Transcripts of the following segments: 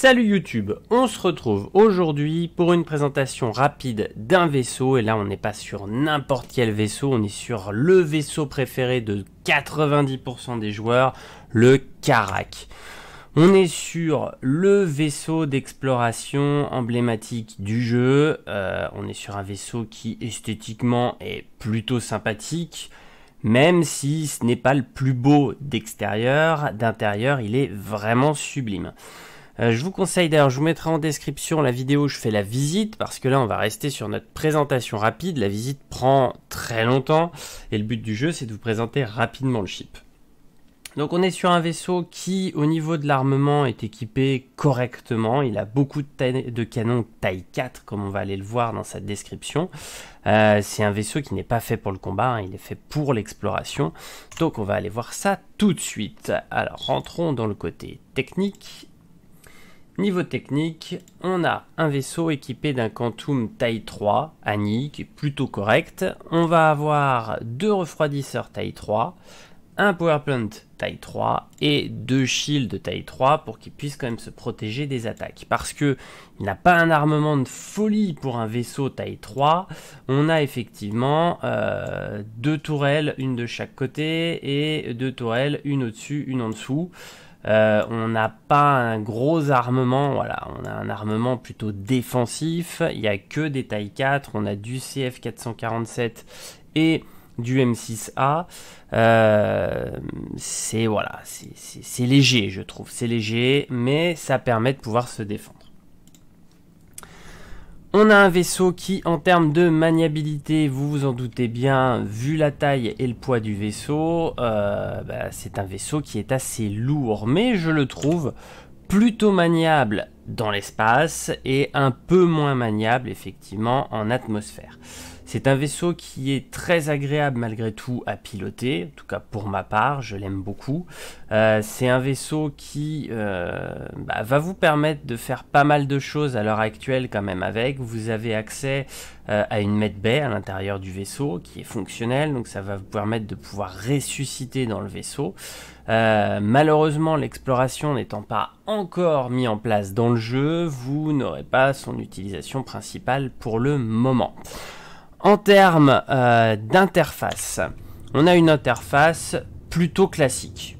Salut YouTube, on se retrouve aujourd'hui pour une présentation rapide d'un vaisseau et là on n'est pas sur n'importe quel vaisseau, on est sur le vaisseau préféré de 90% des joueurs, le Karak. On est sur le vaisseau d'exploration emblématique du jeu, on est sur un vaisseau qui esthétiquement est plutôt sympathique, même si ce n'est pas le plus beau d'extérieur, d'intérieur il est vraiment sublime. Je vous conseille d'ailleurs, je vous mettrai en description la vidéo où je fais la visite, parce que là on va rester sur notre présentation rapide, la visite prend très longtemps, et le but du jeu c'est de vous présenter rapidement le ship. Donc on est sur un vaisseau qui au niveau de l'armement est équipé correctement, il a beaucoup de canons taille 4 comme on va aller le voir dans sa description. C'est un vaisseau qui n'est pas fait pour le combat, hein, il est fait pour l'exploration, donc on va aller voir ça tout de suite. Alors rentrons dans le côté technique. Niveau technique, on a un vaisseau équipé d'un Quantum taille 3, ANI, qui est plutôt correct. On va avoir deux refroidisseurs taille 3, un powerplant taille 3 et deux shields taille 3 pour qu'il puisse quand même se protéger des attaques. Parce que il n'a pas un armement de folie pour un vaisseau taille 3, on a effectivement deux tourelles, une de chaque côté, et deux tourelles, une au-dessus, une en dessous. On n'a pas un gros armement, voilà, on a un armement plutôt défensif, il n'y a que des tailles 4, on a du CF447 et du M6A, c'est voilà, c'est léger je trouve, c'est léger, mais ça permet de pouvoir se défendre. On a un vaisseau qui, en termes de maniabilité, vous vous en doutez bien, vu la taille et le poids du vaisseau, c'est un vaisseau qui est assez lourd, mais je le trouve plutôt maniable dans l'espace et un peu moins maniable, effectivement, en atmosphère. C'est un vaisseau qui est très agréable malgré tout à piloter, en tout cas pour ma part, je l'aime beaucoup. C'est un vaisseau qui va vous permettre de faire pas mal de choses à l'heure actuelle quand même avec. Vous avez accès à une medbay à l'intérieur du vaisseau qui est fonctionnelle, donc ça va vous permettre de pouvoir ressusciter dans le vaisseau. Malheureusement, l'exploration n'étant pas encore mise en place dans le jeu, vous n'aurez pas son utilisation principale pour le moment. En termes d'interface, on a une interface plutôt classique,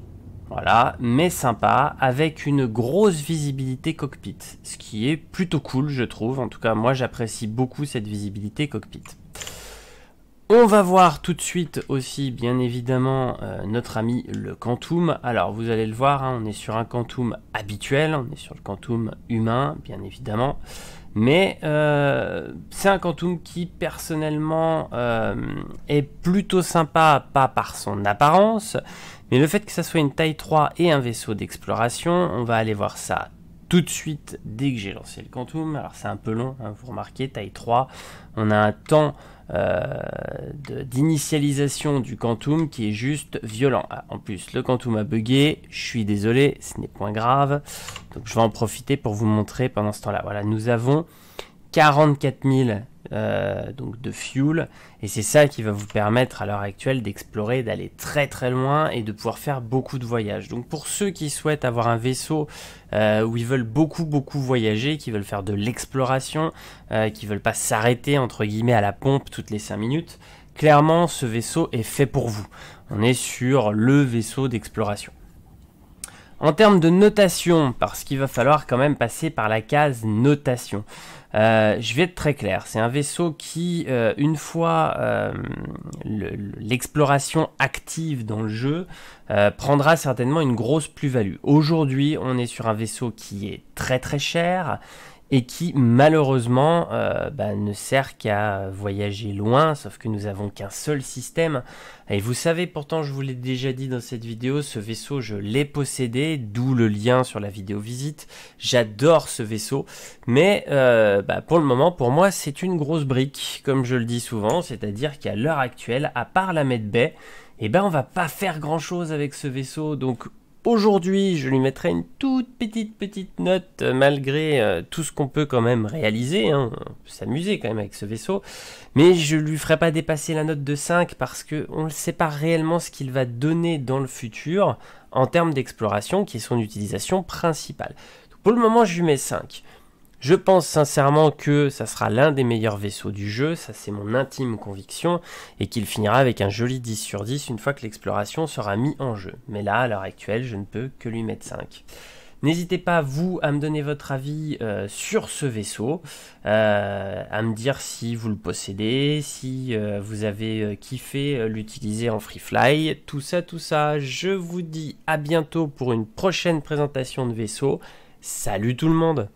voilà, mais sympa, avec une grosse visibilité cockpit, ce qui est plutôt cool je trouve, en tout cas moi j'apprécie beaucoup cette visibilité cockpit. On va voir tout de suite aussi bien évidemment notre ami le Quantum. Alors vous allez le voir, hein, on est sur un Quantum habituel, on est sur le Quantum humain bien évidemment. Mais c'est un Quantum qui personnellement est plutôt sympa, pas par son apparence, mais le fait que ça soit une taille 3 et un vaisseau d'exploration, on va aller voir ça tout de suite dès que j'ai lancé le Quantum. Alors c'est un peu long, hein, vous remarquez, taille 3, on a un temps d'initialisation du Quantum qui est juste violent. Ah, en plus le Quantum a bugué, je suis désolé, ce n'est point grave, donc je vais en profiter pour vous montrer pendant ce temps là. Voilà, nous avons 44 000 donc de fuel, et c'est ça qui va vous permettre à l'heure actuelle d'explorer, d'aller très très loin et de pouvoir faire beaucoup de voyages. Donc pour ceux qui souhaitent avoir un vaisseau où ils veulent beaucoup voyager, qui veulent faire de l'exploration, qui veulent pas s'arrêter entre guillemets à la pompe toutes les 5 minutes, clairement ce vaisseau est fait pour vous. On est sur le vaisseau d'exploration. En termes de notation, parce qu'il va falloir quand même passer par la case notation, je vais être très clair, c'est un vaisseau qui, une fois l'exploration active dans le jeu, prendra certainement une grosse plus-value. Aujourd'hui, on est sur un vaisseau qui est très très cher, et qui malheureusement ne sert qu'à voyager loin, sauf que nous n'avons qu'un seul système. Et vous savez, pourtant je vous l'ai déjà dit dans cette vidéo, ce vaisseau je l'ai possédé, d'où le lien sur la vidéo visite. J'adore ce vaisseau, mais pour le moment, pour moi c'est une grosse brique, comme je le dis souvent, c'est-à-dire qu'à l'heure actuelle, à part la medbay, on va pas faire grand chose avec ce vaisseau. Donc aujourd'hui, je lui mettrai une toute petite note, malgré tout ce qu'on peut quand même réaliser, hein. On peut s'amuser quand même avec ce vaisseau, mais je lui ferai pas dépasser la note de 5 parce qu'on ne sait pas réellement ce qu'il va donner dans le futur en termes d'exploration, qui est son utilisation principale. Pour le moment, je lui mets 5. Je pense sincèrement que ça sera l'un des meilleurs vaisseaux du jeu, ça c'est mon intime conviction, et qu'il finira avec un joli 10 sur 10 une fois que l'exploration sera mise en jeu. Mais là, à l'heure actuelle, je ne peux que lui mettre 5. N'hésitez pas, vous, à me donner votre avis sur ce vaisseau, à me dire si vous le possédez, si vous avez kiffé l'utiliser en free fly, tout ça. Je vous dis à bientôt pour une prochaine présentation de vaisseau. Salut tout le monde!